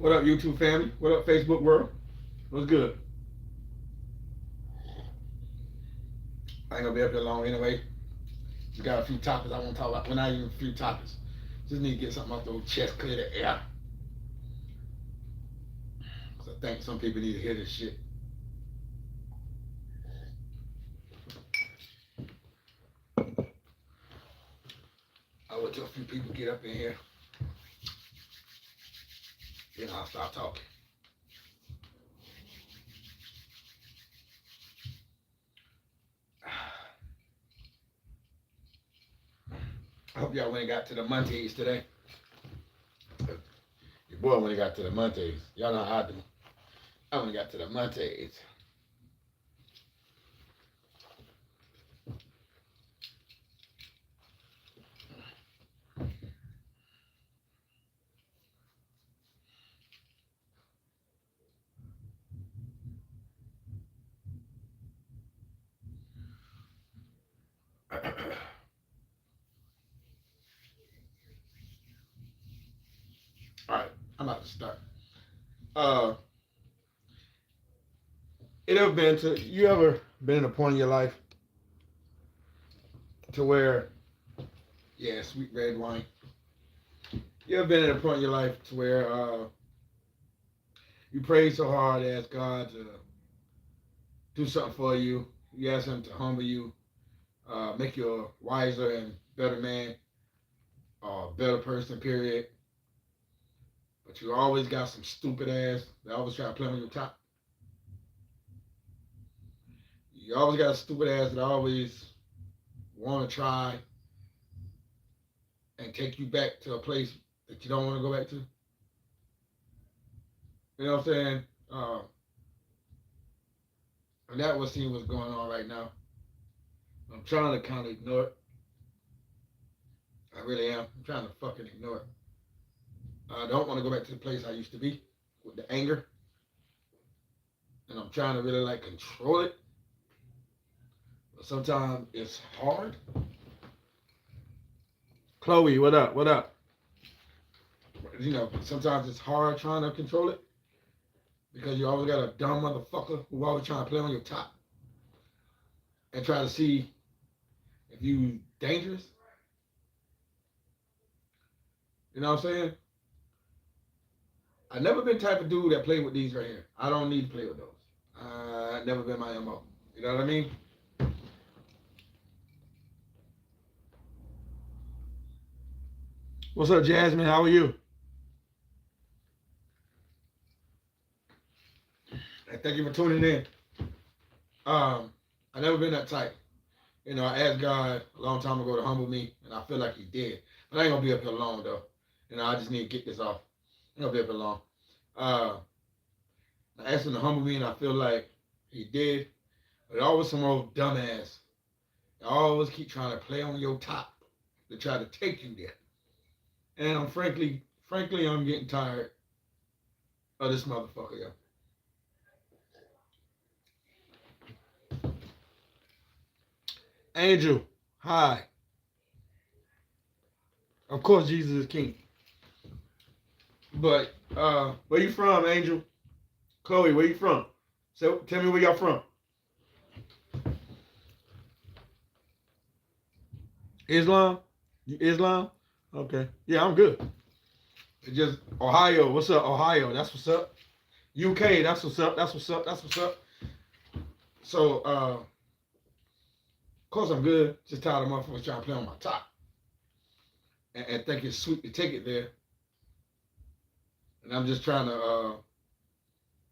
What up, YouTube family? What up, Facebook world? What's good? I ain't gonna be up here long anyway. Just got a few topics I want to talk about. Well, not even a few topics. Just need to get something off the chest, clear the air. Cause I think some people need to hear this shit. I wait till a few people get up in here. Then I'll stop talking. I hope y'all went and got to the Montes today. Your boy went and got to the Montes. Y'all know how I do. I went and got to the Montes. All right, I'm about to start. Uh, you ever been in a point in your life to where, yeah, sweet red wine. You ever been in a point in your life to where you prayed so hard, asked God to do something for you. You asked Him to humble you, make you a wiser and better man, a better person, period. But you always got some stupid ass that always try to play on your top. You always got a stupid ass that always want to try and take you back to a place that you don't want to go back to. You know what I'm saying? And that what seems what's going on right now. I'm trying to kind of ignore it. I really am. I'm trying to fucking ignore it. I don't want to go back to the place I used to be with the anger. And I'm trying to really like control it. But sometimes it's hard. Chloe, what up? What up? You know, sometimes it's hard trying to control it because you always got a dumb motherfucker who always trying to play on your top and try to see if you dangerous. You know what I'm saying? I've never been the type of dude that play with these right here. I don't need to play with those. Never been my MO. You know what I mean? What's up, Jasmine? How are you? And thank you for tuning in. I never been that type. You know, I asked God a long time ago to humble me, and I feel like He did. But I ain't gonna be up here long though. You know, I just need to get this off. I ain't gonna be up here long. I asked Him to humble me, and I feel like He did. But always some old dumbass. They always keep trying to play on your top to try to take you there. And I'm frankly, I'm getting tired of this motherfucker, yo. Angel, hi. Of course, Jesus is king. But where you from, Angel? Chloe, where you from? So tell me where y'all from. Islam? You Islam? Okay. Yeah, I'm good. It's just Ohio. What's up, Ohio? That's what's up. UK, that's what's up. That's what's up. That's what's up. So, of course I'm good. Just tired of motherfuckers trying to play on my top. And think it's sweet to take it there. And I'm just trying to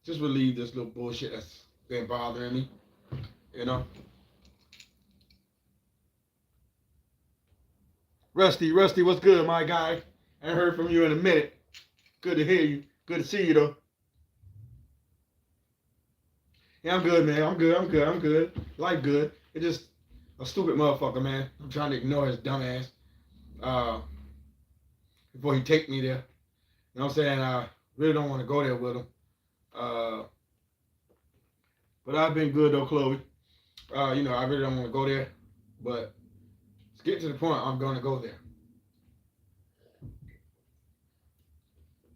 just relieve this little bullshit that's been bothering me. You know? Rusty, what's good, my guy? I ain't heard from you in a minute. Good to hear you. Good to see you, though. Yeah, I'm good, man. I'm good. Life good. It's just a stupid motherfucker, man. I'm trying to ignore his dumb ass before he take me there. You know what I'm saying? I really don't want to go there with him. But I've been good, though, Chloe. You know, I really don't want to go there. But it's getting to the point I'm going to go there.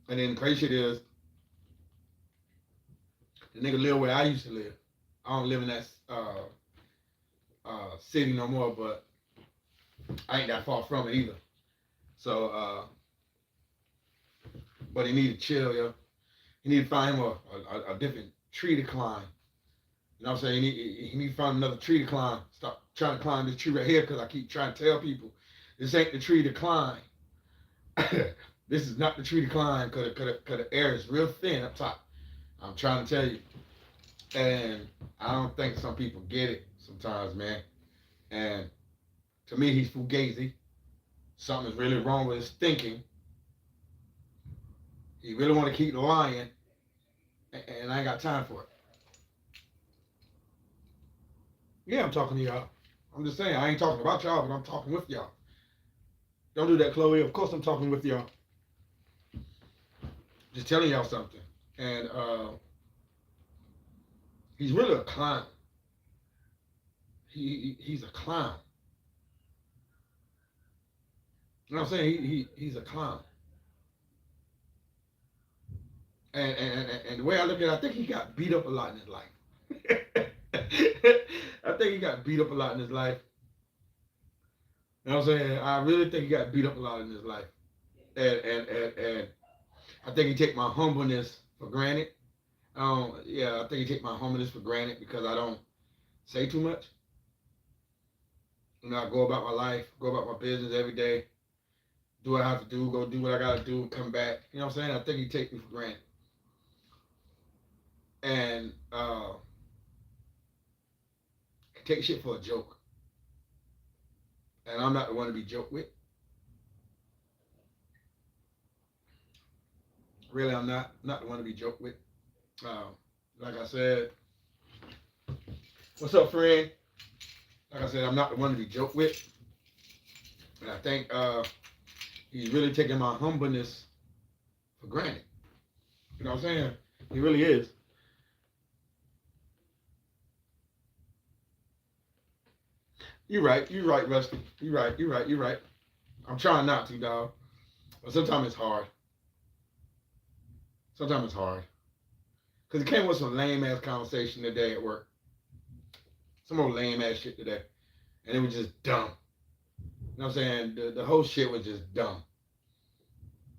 And then the crazy shit is, The nigga live where I used to live. I don't live in that city no more, but I ain't that far from it either. So, but he need to chill, yo. He need to find him a different tree to climb. You know what I'm saying? He need to find another tree to climb. Stop trying to climb this tree right here because I keep trying to tell people this ain't the tree to climb. This is not the tree to climb because the air is real thin up top. I'm trying to tell you. And I don't think some people get it sometimes, man. And to me, he's fugazi. Something's really wrong with his thinking. He really want to keep lying, and I ain't got time for it. Yeah, I'm talking to y'all. I'm just saying, I ain't talking about y'all, but I'm talking with y'all. Don't do that, Chloe. Of course I'm talking with y'all. Just telling y'all something. And he's really a clown. He's a clown. You know what I'm saying? He's a clown. And the way I look at it, I think he got beat up a lot in his life. I think he got beat up a lot in his life. You know what I'm saying? I really think he got beat up a lot in his life. And I think he take my humbleness for granted. Yeah, I think he take my humbleness for granted because I don't say too much. You know, I go about my life, go about my business every day, do what I have to do, go do what I gotta do, come back. You know what I'm saying? I think he take me for granted. And take shit for a joke. And I'm not the one to be joked with. Really, I'm not the one to be joked with. Like I said, what's up, friend? Like I said, I'm not the one to be joked with. And I think he's really taking my humbleness for granted. You know what I'm saying? He really is. You're right, Rusty. You're right. I'm trying not to, dog. But sometimes it's hard. Because it came with some lame ass conversation today at work. Some old lame ass shit today. And it was just dumb. You know what I'm saying? The whole shit was just dumb.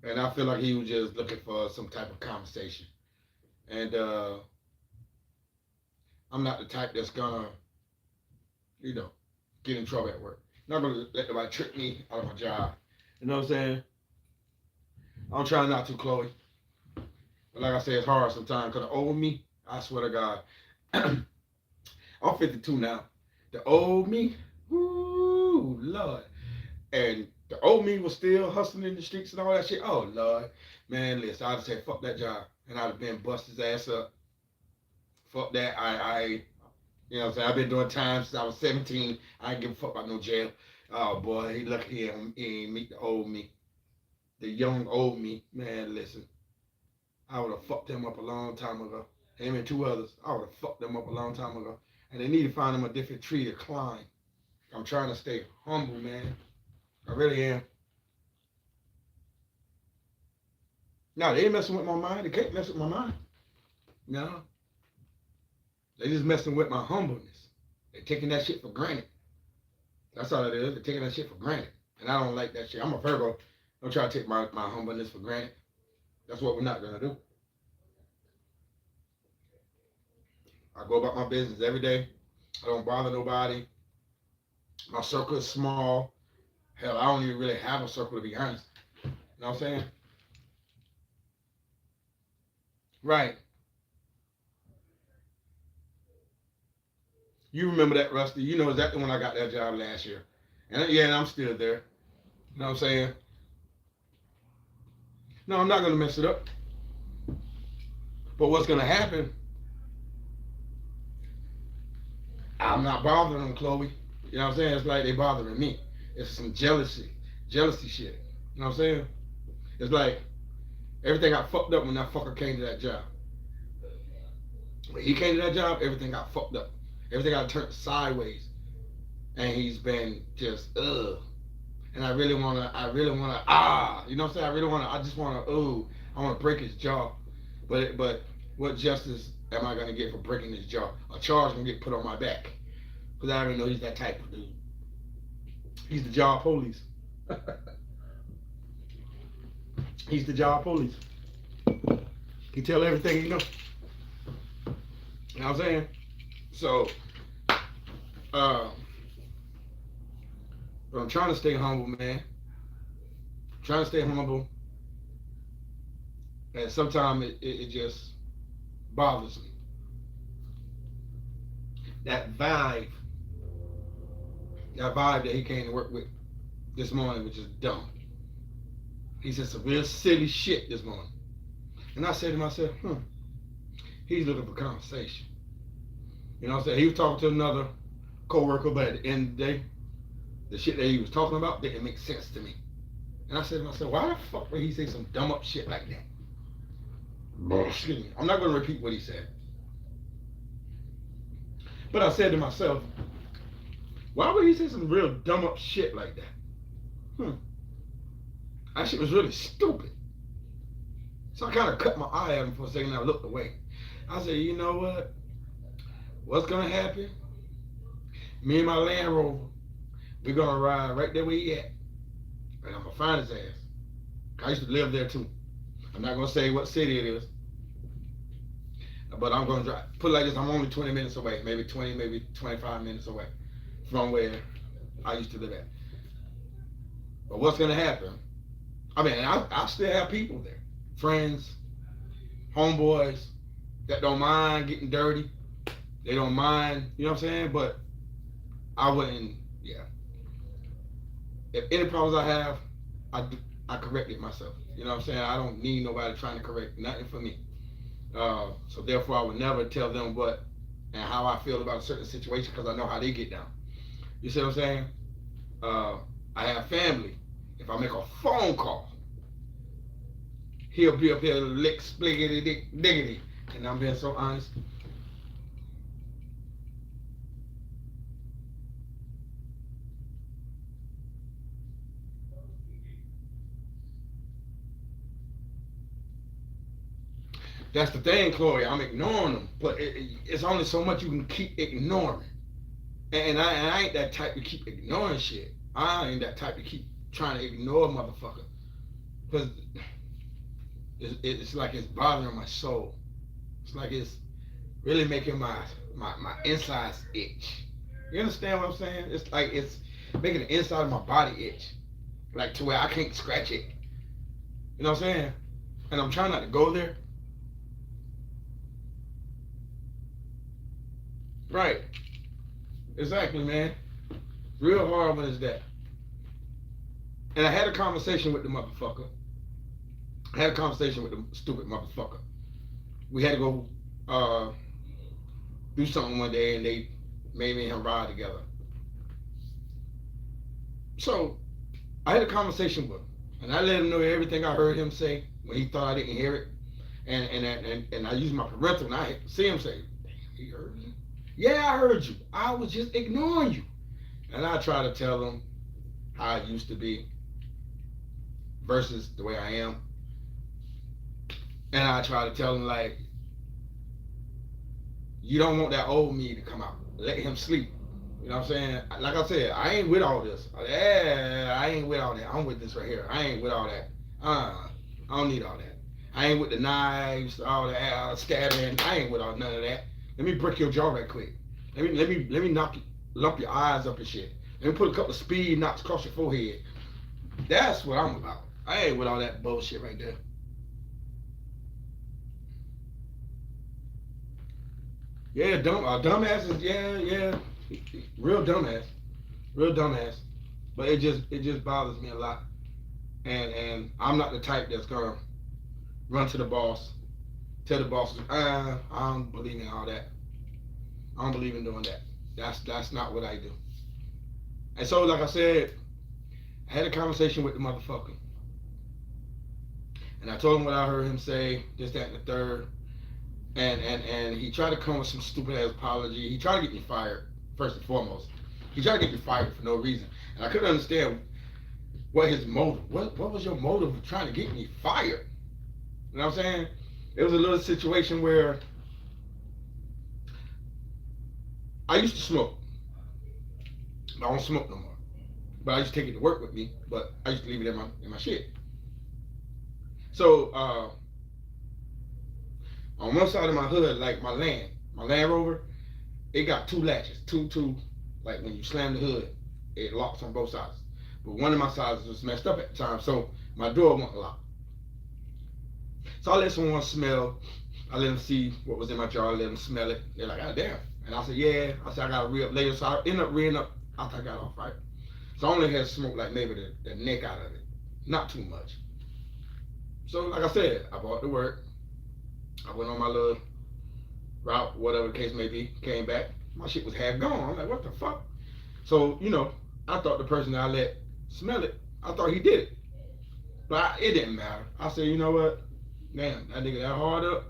And I feel like he was just looking for some type of conversation. And I'm not the type that's gonna, get in trouble at work. I'm not gonna let nobody trick me out of my job. You know what I'm saying? I'm trying not to, Chloe. But like I said, it's hard sometimes because the old me, I swear to God, I'm 52 now. The old me, whoo, Lord. And the old me was still hustling in the streets and all that shit. Oh, Lord. Man, listen, I'd have said, fuck that job. And I'd have been busted his ass up. Fuck that. You know what I'm saying? I've been doing time since I was 17. I ain't give a fuck about no jail. Oh, boy, he lucky he ain't meet the old me. The young old me. Man, listen. I would have fucked him up a long time ago. Him and two others. I would have fucked them up a long time ago. And they need to find them a different tree to climb. I'm trying to stay humble, man. I really am. No, they ain't messing with my mind. They can't mess with my mind. No. They just messing with my humbleness. They're taking that shit for granted. That's all it is. They're taking that shit for granted. And I don't like that shit. I'm a Virgo. Don't try to take my humbleness for granted. That's what we're not going to do. I go about my business every day. I don't bother nobody. My circle is small. Hell, I don't even really have a circle, to be honest. You know what I'm saying? Right. You remember that, Rusty. You know exactly when I got that job last year. And yeah, I'm still there. You know what I'm saying? No, I'm not going to mess it up. But what's going to happen, I'm not bothering them, Chloe. You know what I'm saying? It's like they bothering me. It's some jealousy shit. You know what I'm saying? It's like everything got fucked up when that fucker came to that job. When he came to that job, everything got fucked up. Everything got turned sideways. And he's been just, ugh. And I really wanna, you know what I'm saying? I just wanna, I wanna break his jaw. But what justice am I gonna get for breaking this jaw? A charge gonna get put on my back? Because I already know he's that type of dude. He's the jaw police. He's the jaw police. He tell everything you know. You know what I'm saying? So, but I'm trying to stay humble, man. I'm trying to stay humble. And sometimes it just bothers me. That vibe that he came to work with this morning was just dumb. He said some real silly shit this morning. And I said to myself, he's looking for conversation. You know what I'm saying? He was talking to another co-worker, but at the end of the day, the shit that he was talking about didn't make sense to me. And I said to myself, why the fuck would he say some dumb up shit like that? Excuse me. I'm not going to repeat what he said. But I said to myself, why would he say some real dumb up shit like that? That shit was really stupid. So I kind of cut my eye at him for a second and I looked away. I said, you know what? What's going to happen? Me and my Land Rover, we're going to ride right there where he at. And I'm going to find his ass. I used to live there too. I'm not going to say what city it is. But I'm going to drive. Put it like this, I'm only 20 minutes away. Maybe 20, maybe 25 minutes away from where I used to live at. But what's going to happen? I mean, I still have people there. Friends, homeboys that don't mind getting dirty. They don't mind, you know what I'm saying? But I wouldn't, yeah. If any problems I have, I correct it myself. You know what I'm saying? I don't need nobody trying to correct nothing for me. So therefore, I would never tell them what and how I feel about a certain situation because I know how they get down. You see what I'm saying? I have family. If I make a phone call, he'll be up here lick spliggity diggity. And I'm being so honest. That's the thing, Chloe. I'm ignoring them, but it's only so much you can keep ignoring. And I ain't that type to keep ignoring shit. I ain't that type to keep trying to ignore a motherfucker. Because it's like it's bothering my soul. It's like it's really making my insides itch. You understand what I'm saying? It's like it's making the inside of my body itch. Like to where I can't scratch it. You know what I'm saying? And I'm trying not to go there. Right. Exactly, man. Real hard when it's that. And I had a conversation with the motherfucker. I had a conversation with the stupid motherfucker. We had to go do something one day and they made me and him ride together. So I had a conversation with him. And I let him know everything I heard him say when he thought I didn't hear it. And I used my parental and I see him say, damn, he heard me. Yeah, I heard you. I was just ignoring you. And I try to tell them how I used to be versus the way I am. And I try to tell them, like, you don't want that old me to come out. Let him sleep. You know what I'm saying? Like I said, I ain't with all this. Yeah, I ain't with all that. I'm with this right here. I ain't with all that. I don't need all that. I ain't with the knives, all that stabbing. I ain't with all none of that. Let me break your jaw right quick. Let me lump your eyes up and shit. Let me put a couple of speed knocks across your forehead. That's what I'm about. I ain't with all that bullshit right there. Yeah, dumbasses. Yeah, real dumbass. But it just bothers me a lot. And I'm not the type that's gonna run to the boss, tell the boss, I don't believe in all that. I don't believe in doing that. That's not what I do. And so, like I said, I had a conversation with the motherfucker. And I told him what I heard him say, this, that, and the third. And he tried to come with some stupid ass apology. He tried to get me fired, first and foremost. He tried to get me fired for no reason. And I couldn't understand what his motive, what was your motive of trying to get me fired? You know what I'm saying? It was a little situation where I used to smoke. I don't smoke no more. But I used to take it to work with me. But I used to leave it in my shit. So on one side of my hood, like my Land Rover, it got two latches, two. Like when you slam the hood, it locks on both sides. But one of my sides was messed up at the time, so my door won't lock. So I let someone smell. I let them see what was in my jar. I let them smell it. They're like, "God damn!" And I said, "Yeah." I said, "I got to re-up later." So I ended up re up after I got off, right? So I only had smoke like maybe the neck out of it, not too much. So like I said, I bought to work. I went on my little route, whatever the case may be. Came back, my shit was half gone. I'm like, "What the fuck?" So I thought the person that I let smell it, I thought he did it, but it didn't matter. I said, "You know what? Damn, that nigga that hard up.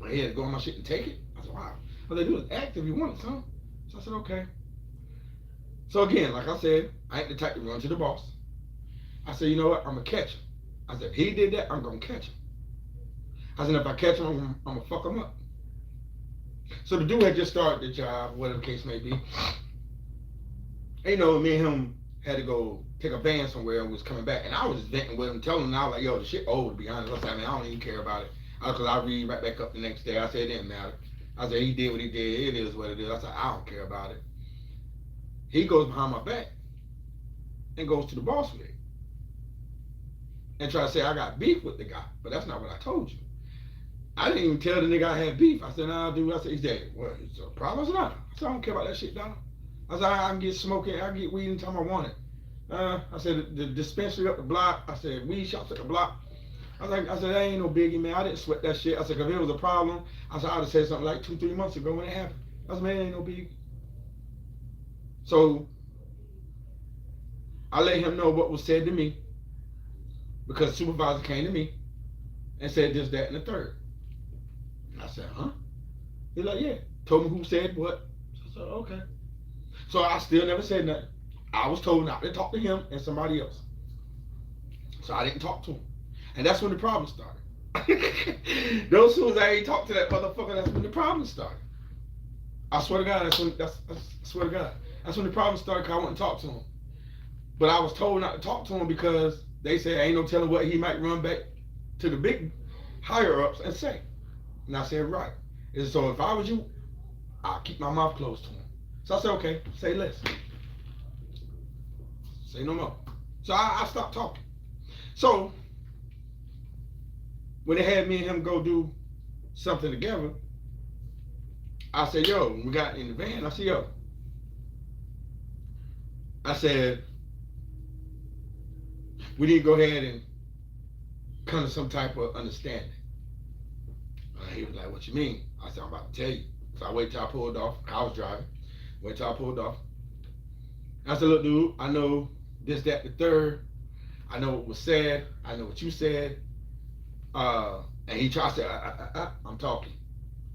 He had to go on my shit and take it." I said, "Wow." I said, "Do was act if you wanted some." So I said, "Okay." So again, like I said, I ain't the type to run to the boss. I said, "You know what? I'm gonna catch him." I said, "If he did that, I'm gonna catch him." I said, "If I catch him, I'm gonna fuck him up." So the dude had just started the job, whatever the case may be. And, me and him had to go take a van somewhere and was coming back. And I was just venting with him, telling him, I was like, "Yo, the shit old, to be honest." I said, "I don't even care about it." Because I read right back up the next day. I said, it didn't matter. I said, he did what he did. It is what it is. I said, I don't care about it. He goes behind my back and goes to the boss with it and try to say I got beef with the guy. But that's not what I told you. I didn't even tell the nigga I had beef. I said, "Nah, dude." I said, "He said, well, it's a problem." I said, "Nah." I said, "I don't care about that shit, dog." I said, I can get smoking. I can get weed anytime I want it. I said, the dispensary up the block. I said, weed shops up the block. I said, "That ain't no biggie, man. I didn't sweat that shit." I said, "If it was a problem," I said, "I'd have said something like 2-3 months ago when it happened." I said, "Man, it ain't no biggie." So I let him know what was said to me because the supervisor came to me and said this, that, and the third. And I said, "Huh?" He's like, "Yeah." Told me who said what. So I said, "Okay." So I still never said nothing. I was told not to talk to him and somebody else. So I didn't talk to him. And that's when the problem started. Those soon as I ain't talked to that motherfucker, that's when the problem started. I swear to God, I swear to God. That's when the problem started because I wouldn't talk to him. But I was told not to talk to him because they said ain't no telling what he might run back to the big higher ups and say. And I said, right. And so if I was you, I'd keep my mouth closed to him. So I said, okay, say less. Say no more. So I stopped talking. So when they had me and him go do something together, I said, "Yo," when we got in the van, I said, "Yo," I said, "we need to go ahead and come to some type of understanding." He was like, "What you mean?" I said, "I'm about to tell you." So I waited till I pulled off. I was driving. Wait till I pulled off. I said, "Look, dude, I know this, that, the third. I know what was said. I know what you said." And he tried to say, "I'm talking."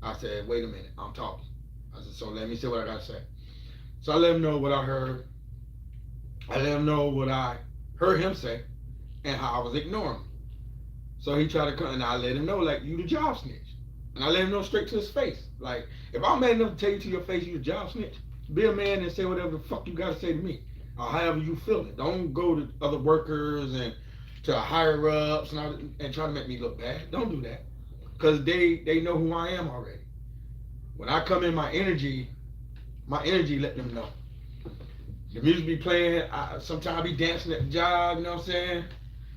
I said, "Wait a minute, I'm talking." I said, "So let me say what I got to say." So I let him know what I heard. I let him know what I heard him say and how I was ignoring him. So he tried to come, and I let him know, like, you the job snitch. And I let him know straight to his face. Like, if I'm man enough to tell you to your face you the job snitch, be a man and say whatever the fuck you got to say to me. Or however you feel it. Don't go to other workers and to higher ups and try to make me look bad. Don't do that. Because they know who I am already. When I come in, my energy let them know. The music be playing. Sometimes I be dancing at the job, you know what I'm saying?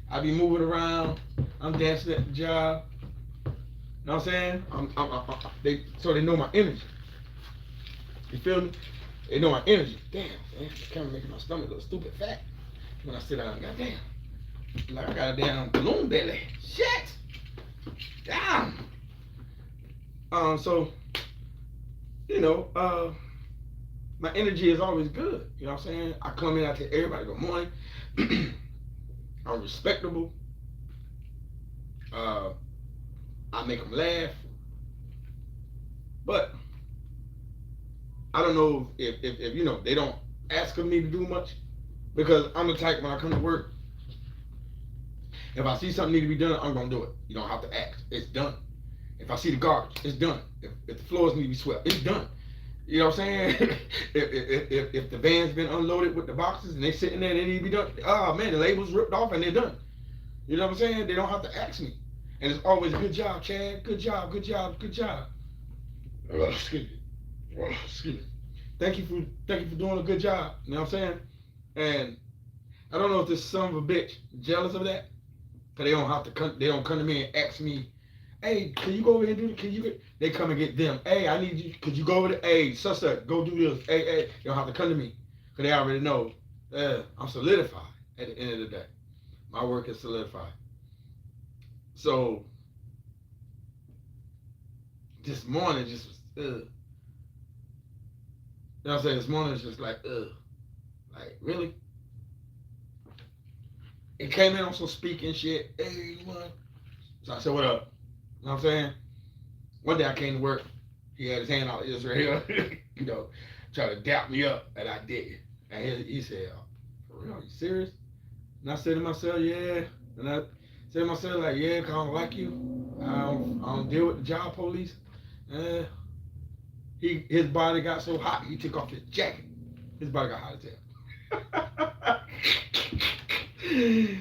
I be moving around. I'm dancing at the job. You know what I'm saying? So they know my energy. You feel me? They know my energy. Damn, man. The camera making my stomach look stupid fat when I sit down. Goddamn. Like I got a damn balloon belly. Shit. Damn. So, my energy is always good. You know what I'm saying? I come in, I tell everybody good morning. I'm respectable. I make them laugh. But I don't know if they don't ask of me to do much, because I'm the type when I come to work, if I see something need to be done, I'm gonna do it. You don't have to ask. It's done. If I see the garbage, it's done. If the floors need to be swept, it's done. You know what I'm saying? If the van's been unloaded with the boxes and they sitting there, they need to be done. Oh man, the label's ripped off and they're done. You know what I'm saying? They don't have to ask me. And it's always good job, Chad. Good job, good job, good job. Excuse me. Excuse me. Thank you for doing a good job. You know what I'm saying? And I don't know if this son of a bitch jealous of that, cause they don't come to me and ask me, hey, can you go over here and do it? Can you get? They come and get them. Hey, I need you. Could you go over there? Hey, such go do this. Hey, you don't have to come to me, cause they already know. I'm solidified at the end of the day. My work is solidified. So this morning just was You know what I'm saying? This morning was just like like really. It came in on some speaking shit. Hey, what? So I said, what up? You know what I'm saying? One day I came to work. He had his hand out Israel, you know, trying to dap me up, and I didn't. And he said, oh, for real, are you serious? And I said to myself, yeah. And I said to myself, like, yeah, because I don't like you. I don't deal with the job police. His body got so hot, he took off his jacket. His body got hot as hell.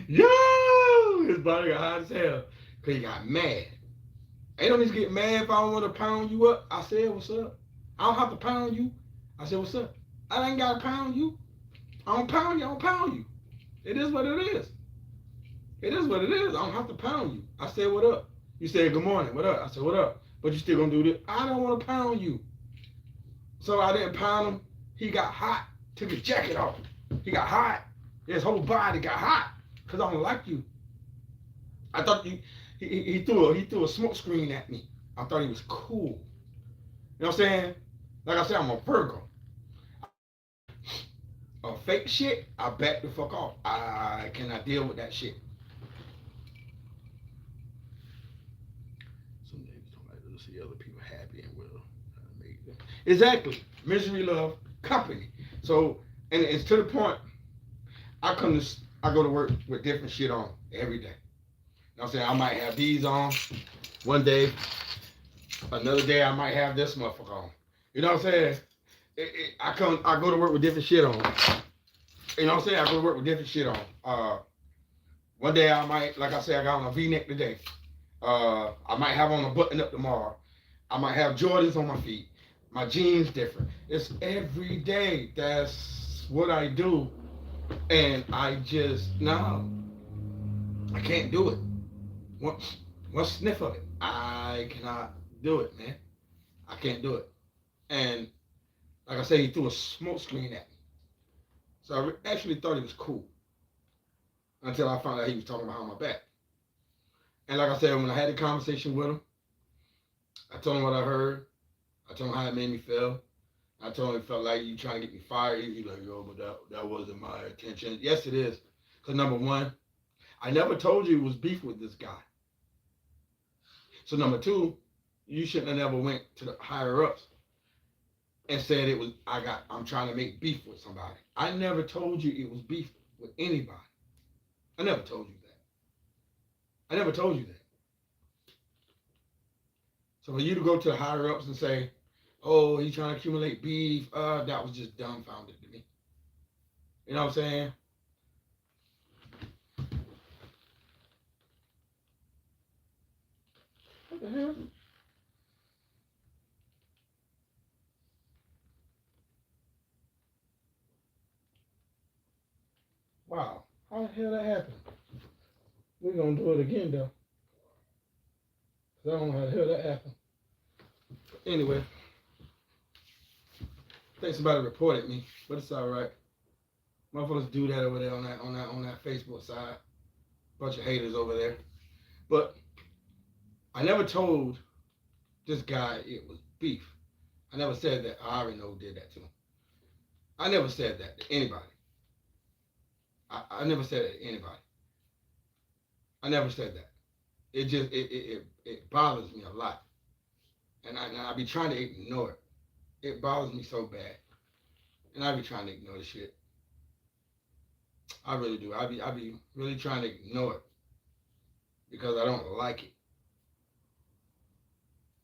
Yo, his body got hot as hell. Because he got mad. Ain't no need to get mad if I don't want to pound you up. I said, what's up? I don't have to pound you. I said, what's up? I ain't got to pound you. I don't pound you. I don't pound you. It is what it is. It is what it is. I don't have to pound you. I said, what up? You said, good morning. What up? I said, what up? But you still going to do this? I don't want to pound you. So I didn't pound him. He got hot. Took his jacket off. He got hot. His whole body got hot. Because I don't like you. I thought he threw a smoke screen at me. I thought he was cool. You know what I'm saying? Like I said, I'm a Virgo. A fake shit, I back the fuck off. I cannot deal with that shit. Some days don't like to see other people happy and well. Exactly. Misery love company. So, and it's to the point. I go to work with different shit on every day. You know what I'm saying? I might have these on one day. Another day I might have this motherfucker on. You know what I'm saying? I go to work with different shit on. You know what I'm saying? I go to work with different shit on. One day I might, like I said, I got on a V-neck today. I might have on a button up tomorrow. I might have Jordans on my feet. My jeans different. It's every day. That's what I do. And I just, no. I can't do it. One sniff of it. I cannot do it, man. I can't do it. And like I said, he threw a smoke screen at me. So I actually thought he was cool. Until I found out he was talking behind my back. And like I said, when I had the conversation with him, I told him what I heard. I told him how it made me feel. I told him it felt like you trying to get me fired. He's like, yo, but that wasn't my intention. Yes, it is. Because number one, I never told you it was beef with this guy. So number two, you shouldn't have never went to the higher ups and said I'm trying to make beef with somebody. I never told you it was beef with anybody. I never told you that. I never told you that. So for you to go to the higher ups and say, oh, he's trying to accumulate beef, that was just dumbfounded to me. You know what I'm saying? What the hell? Wow. How the hell that happened? We're going to do it again, though. Because I don't know how the hell that happened. But anyway. I think somebody reported me, but it's all right. Motherfuckers do that over there on that Facebook side. Bunch of haters over there. But I never told this guy it was beef. I never said that. I already know who did that to him. I never said that to anybody. I never said that to anybody. I never said that. It just it bothers me a lot, and I be trying to ignore it. It bothers me so bad, and I be trying to ignore the shit. I really do. I be really trying to ignore it because I don't like it.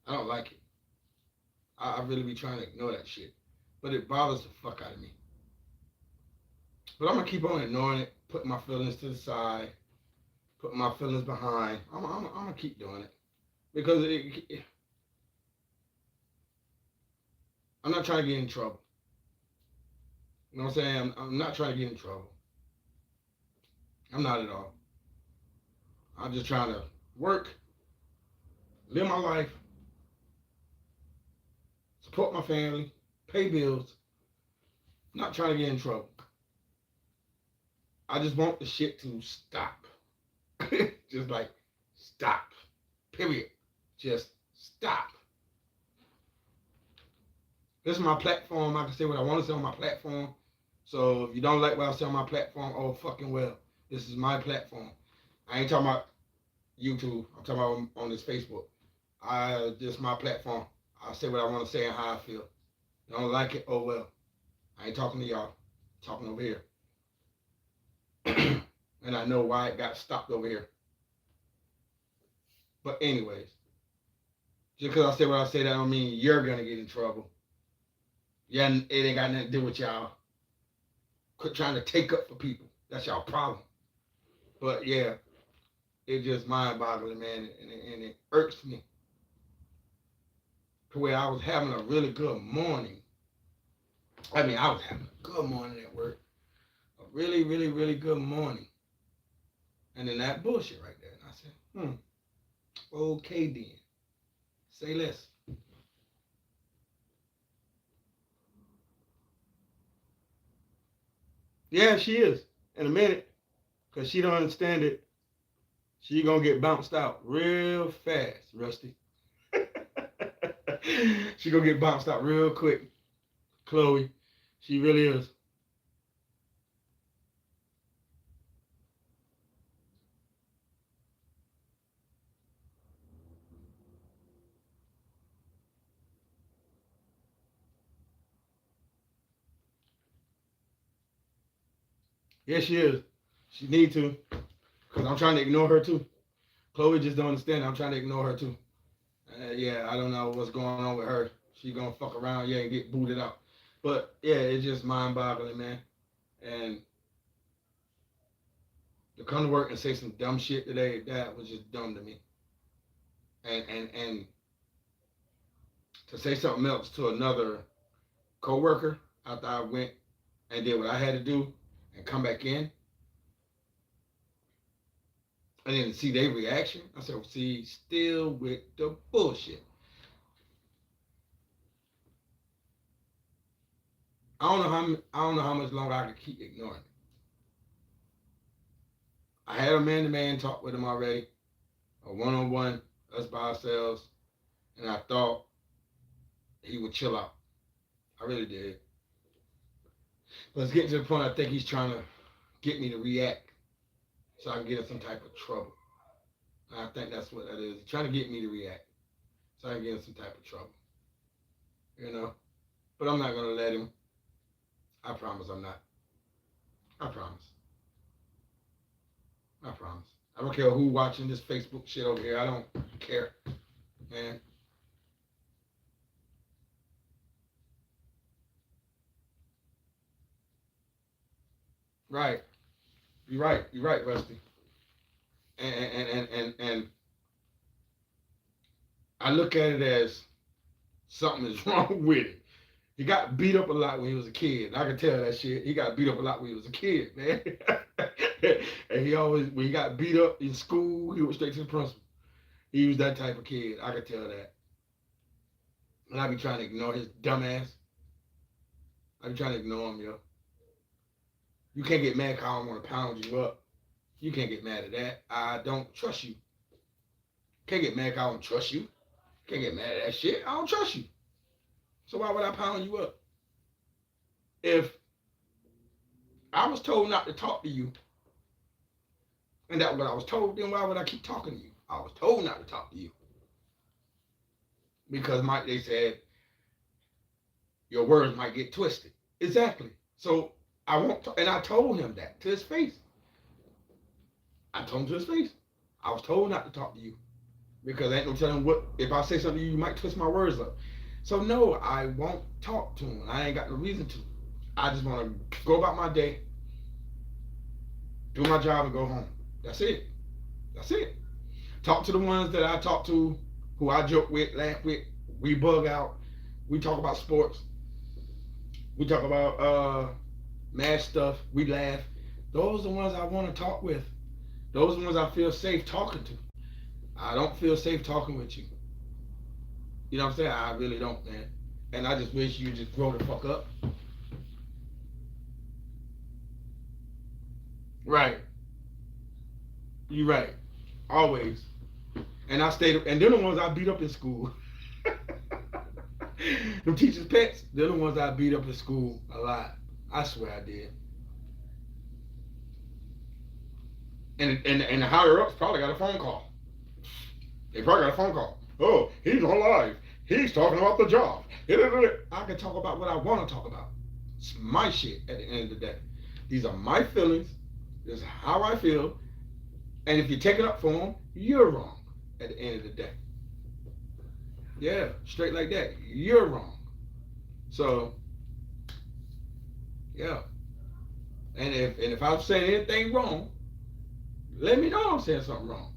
I don't like it. I really be trying to ignore that shit. But it bothers the fuck out of me. But I'm gonna keep on ignoring it, putting my feelings to the side, putting my feelings behind. I'm gonna keep doing it because I'm not trying to get in trouble. You know what I'm saying? I'm not trying to get in trouble. I'm not at all. I'm just trying to work, live my life, support my family, pay bills. Not trying to get in trouble. I just want the shit to stop. Just like stop. Period. Just stop. This is my platform. I can say what I want to say on my platform. So if you don't like what I say on my platform, oh fucking well. This is my platform. I ain't talking about YouTube. I'm talking about on this Facebook. This is my platform. I say what I want to say and how I feel. You don't like it, oh well. I ain't talking to y'all. I'm talking over here. And I know why it got stopped over here. But anyways, just because I say what I say, that don't mean you're gonna get in trouble. Yeah, it ain't got nothing to do with y'all. Quit trying to take up for people. That's y'all problem. But yeah, it's just mind-boggling, man, and it irks me. To where I was having a really good morning. I mean, I was having a good morning at work. A really, really, really good morning. And then that bullshit right there. And I said, okay then. Say less. Yeah, she is. In a minute. Because she don't understand it. She gonna get bounced out real fast, Rusty. She gonna get bounced out real quick. Chloe. She really is. Yeah, she is. She need to. Because I'm trying to ignore her too. Chloe just don't understand. I'm trying to ignore her too. Yeah, I don't know what's going on with her. She gonna fuck around, yeah, and get booted out. But yeah, it's just mind-boggling, man. And to come to work and say some dumb shit today, that was just dumb to me. And to say something else to another coworker after I went and did what I had to do and come back in, and then see their reaction, I said, see, still with the bullshit. I don't know how much longer I can keep ignoring it. I had a man-to-man talk with him already, a one-on-one, us by ourselves, and I thought he would chill out. I really did. But it's getting to the point I think he's trying to get me to react so I can get in some type of trouble. And I think that's what that is. He's trying to get me to react so I can get in some type of trouble. You know? But I'm not going to let him. I promise I'm not. I promise. I promise. I don't care who watching this Facebook shit over here. I don't care, man. Right. You're right. You're right, Rusty. And I look at it as something is wrong with it. He got beat up a lot when he was a kid. I can tell that shit. He got beat up a lot when he was a kid, man. And he always, when he got beat up in school, he went straight to the principal. He was that type of kid. I could tell that. And I be trying to ignore his dumb ass. I be trying to ignore him, yo. You can't get mad because I don't want to pound you up. You can't get mad at that. I don't trust you. Can't get mad because I don't trust you. Can't get mad at that shit. I don't trust you. So why would I pound you up? If I was told not to talk to you, and that's what I was told, then why would I keep talking to you? I was told not to talk to you. Because they said your words might get twisted. Exactly. So I won't talk, and I told him that to his face. I told him to his face. I was told not to talk to you. Because I ain't no telling what, if I say something to you, you might twist my words up. So no, I won't talk to them. I ain't got no reason to. I just want to go about my day, do my job, and go home. That's it. That's it. Talk to the ones that I talk to, who I joke with, laugh with. We bug out. We talk about sports. We talk about mad stuff. We laugh. Those are the ones I want to talk with. Those are the ones I feel safe talking to. I don't feel safe talking with you. You know what I'm saying? I really don't, man. And I just wish you just grow the fuck up. Right. You right. Always. And I stayed, and they're the ones I beat up in school. Them teachers' pets, they're the ones I beat up in school a lot. I swear I did. And the higher ups probably got a phone call. They probably got a phone call. Oh, he's on live. He's talking about the job. I can talk about what I want to talk about. It's my shit at the end of the day. These are my feelings. This is how I feel. And if you take it up for them, you're wrong at the end of the day. Yeah, straight like that. You're wrong. So, yeah. And if I'm saying anything wrong, let me know I'm saying something wrong.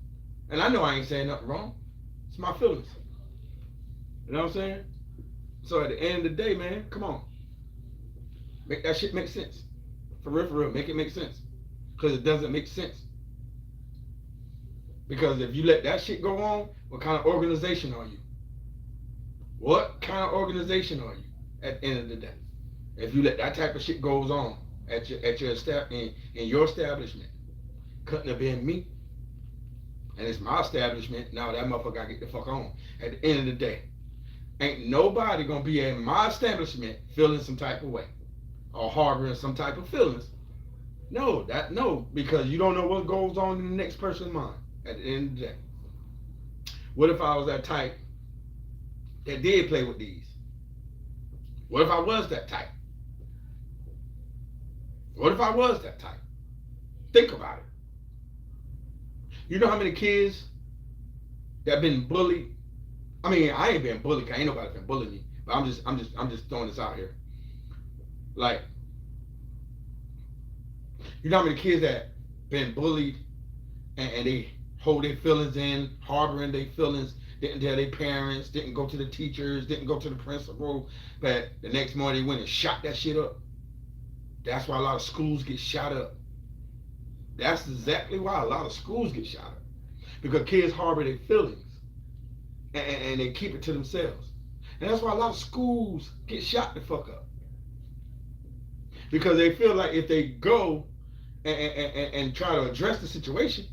And I know I ain't saying nothing wrong. It's my feelings. You know what I'm saying? So at the end of the day, man, come on. Make that shit make sense. For real, make it make sense. Because it doesn't make sense. Because if you let that shit go on, what kind of organization are you? What kind of organization are you at the end of the day? If you let that type of shit goes on in your establishment, couldn't have been me. And it's my establishment. Now that motherfucker gotta get the fuck on. At the end of the day, ain't nobody gonna be in my establishment feeling some type of way or harboring some type of feelings. No, because you don't know what goes on in the next person's mind at the end of the day. What if I was that type that did play with these? What if I was that type? What if I was that type? Think about it. You know how many kids that been bullied? I mean, I ain't been bullied. Ain't nobody been bullying me. But I'm just throwing this out here. Like, you know how many kids that been bullied and they hold their feelings in, harboring their feelings, didn't tell their parents, didn't go to the teachers, didn't go to the principal, but the next morning they went and shot that shit up. That's why a lot of schools get shot up. That's exactly why a lot of schools get shot up. Because kids harbor their feelings and they keep it to themselves. And that's why a lot of schools get shot the fuck up. Because they feel like if they go and try to address the situation,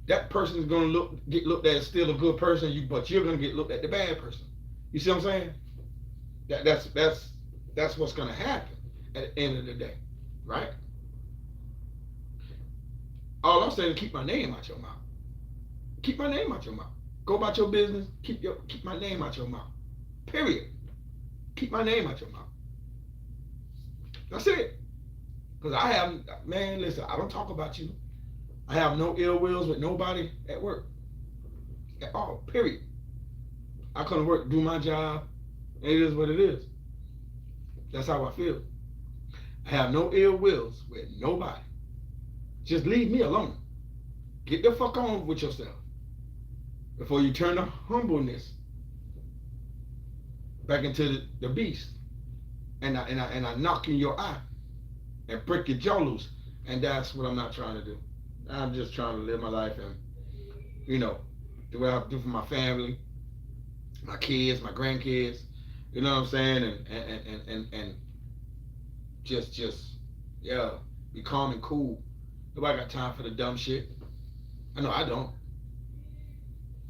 that person is going to get looked at as still a good person, but you're going to get looked at the bad person. You see what I'm saying? That's what's going to happen at the end of the day, right? All I'm saying is keep my name out your mouth. Keep my name out your mouth. Go about your business. Keep my name out your mouth. Period. Keep my name out your mouth. That's it. Because listen, I don't talk about you. I have no ill wills with nobody at work. At all. Period. I come to work, do my job, and it is what it is. That's how I feel. I have no ill wills with nobody. Just leave me alone. Get the fuck on with yourself before you turn the humbleness back into the beast, and I knock in your eye and break your jaw loose. And that's what I'm not trying to do. I'm just trying to live my life and do what I have to do for my family, my kids, my grandkids. You know what I'm saying? And just be calm and cool. Nobody got time for the dumb shit. I know I don't.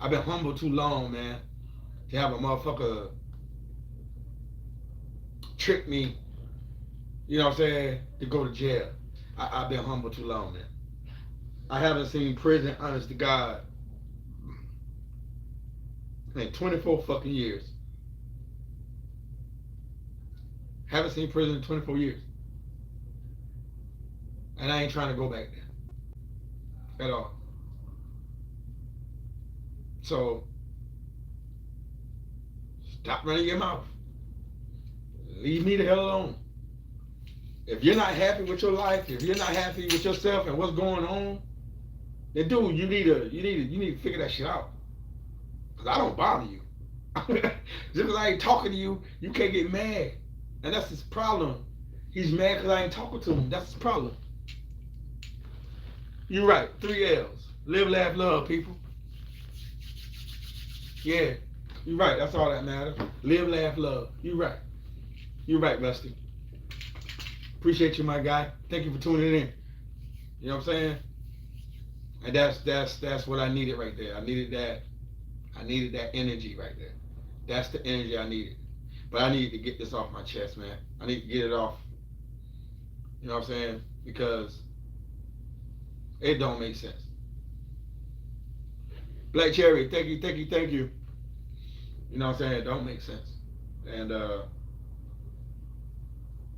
I've been humble too long, man, to have a motherfucker trick me, you know what I'm saying, to go to jail. I've been humble too long, man. I haven't seen prison, honest to God, in 24 fucking years. Haven't seen prison in 24 years. And I ain't trying to go back there. At all. So, Stop running your mouth. Leave me the hell alone. If you're not happy with your life, if you're not happy with yourself and what's going on, then dude, you need to figure that shit out. Cause I don't bother you. Just because I ain't talking to you, you can't get mad. And that's his problem. He's mad because I ain't talking to him. That's his problem. You're right. 3 L's. Live, laugh, love, people. Yeah. You're right. That's all that matters. Live, laugh, love. You're right. You're right, Rusty. Appreciate you, my guy. Thank you for tuning in. You know what I'm saying? And that's what I needed right there. I needed that energy right there. That's the energy I needed. But I need to get this off my chest, man. I need to get it off. You know what I'm saying? Because it don't make sense. Black Cherry, thank you. You know what I'm saying? It don't make sense. And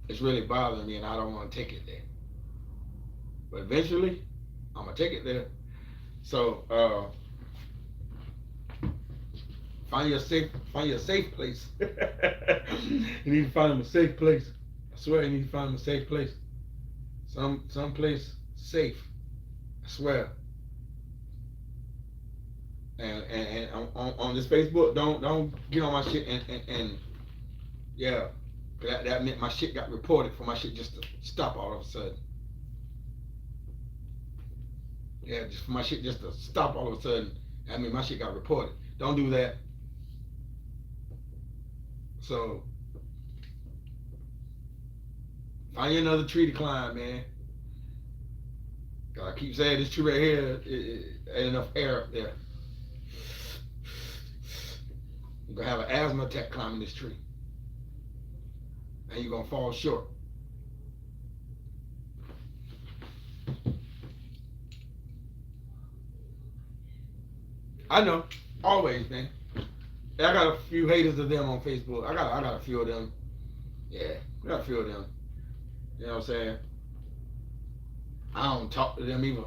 it's really bothering me, and I don't want to take it there. But eventually, I'm gonna take it there. So find your safe place. You need to find them a safe place. I swear, you need to find them a safe place. Some place safe. I swear. And on this Facebook, don't get on my shit and yeah. That meant my shit got reported for my shit just to stop all of a sudden. Yeah, just for my shit just to stop all of a sudden. I mean, my shit got reported. Don't do that. So, find you another tree to climb, man. I keep saying this tree right here, ain't enough air up there. You're going to have an asthma attack climbing this tree. And you're going to fall short. I know. Always, man. I got a few haters of them on Facebook. I got a few of them. Yeah, I got a few of them. You know what I'm saying? I don't talk to them either.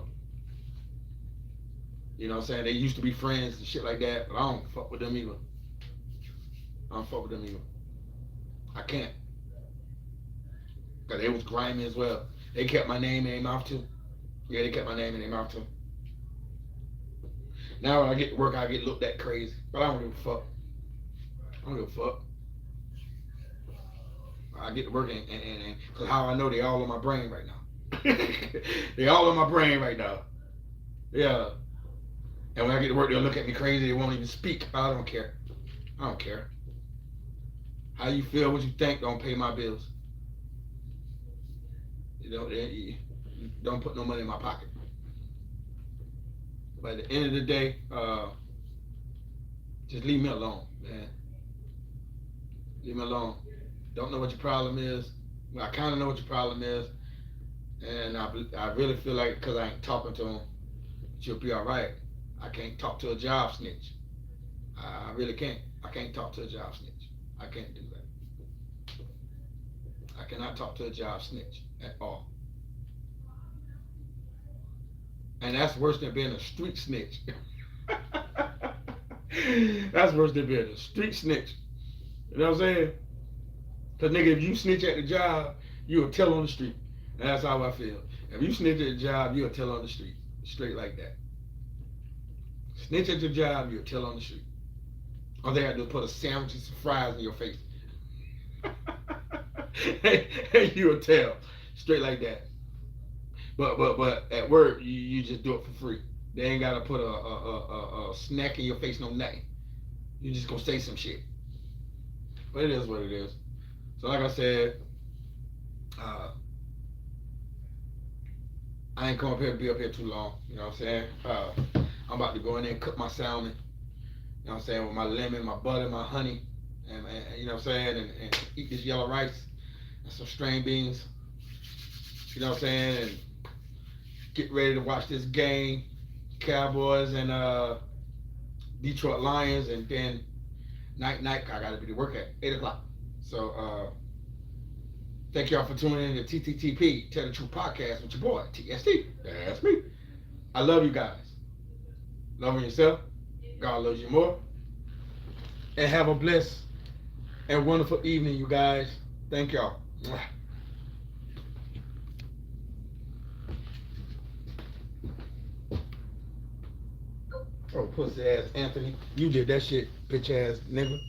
You know what I'm saying? They used to be friends and shit like that, but I don't fuck with them either. I can't. Because they was grimy as well. They kept my name in their mouth too. Yeah, they kept my name in their mouth too. Now when I get to work, I get looked at crazy. But I don't give a fuck. I get to work and cause how I know they all on my brain right now. They all on my brain right now. Yeah. And when I get to work, they'll look at me crazy. They won't even speak. I don't care. How you feel, what you think, don't pay my bills. You don't put no money in my pocket. But at the end of the day, just leave me alone, man. Leave me alone. Don't know what your problem is. Well, I kind of know what your problem is. And I really feel like because I ain't talking to him, you'll be all right. I can't talk to a job snitch. I really can't. I can't talk to a job snitch. I can't do that. I cannot talk to a job snitch at all. And that's worse than being a street snitch. That's worse than being a street snitch. You know what I'm saying? Because, nigga, if you snitch at the job, you'll tell on the street. And that's how I feel. If you snitch at the job, you'll tell on the street. Straight like that. Snitch at your job, you'll tell on the street. All they have to do is put a sandwich and some fries in your face. And you'll tell. Straight like that. But at work, you just do it for free. They ain't got to put a snack in your face, no nothing. You just gonna say some shit. But it is what it is. So like I said, I ain't come up here to be up here too long. You know what I'm saying? I'm about to go in there and cook my salmon. You know what I'm saying? With my lemon, my butter, my honey. And you know what I'm saying? And eat this yellow rice and some string beans. You know what I'm saying? And get ready to watch this game. Cowboys and Detroit Lions. And then night, I got to be to work at 8 o'clock. So, thank y'all for tuning in to TTTP, Tell the Truth Podcast with your boy, TST. That's me. I love you guys. Loving yourself. God loves you more. And have a blessed and wonderful evening, you guys. Thank y'all. Oh, pussy ass Anthony. You did that shit, bitch ass nigga.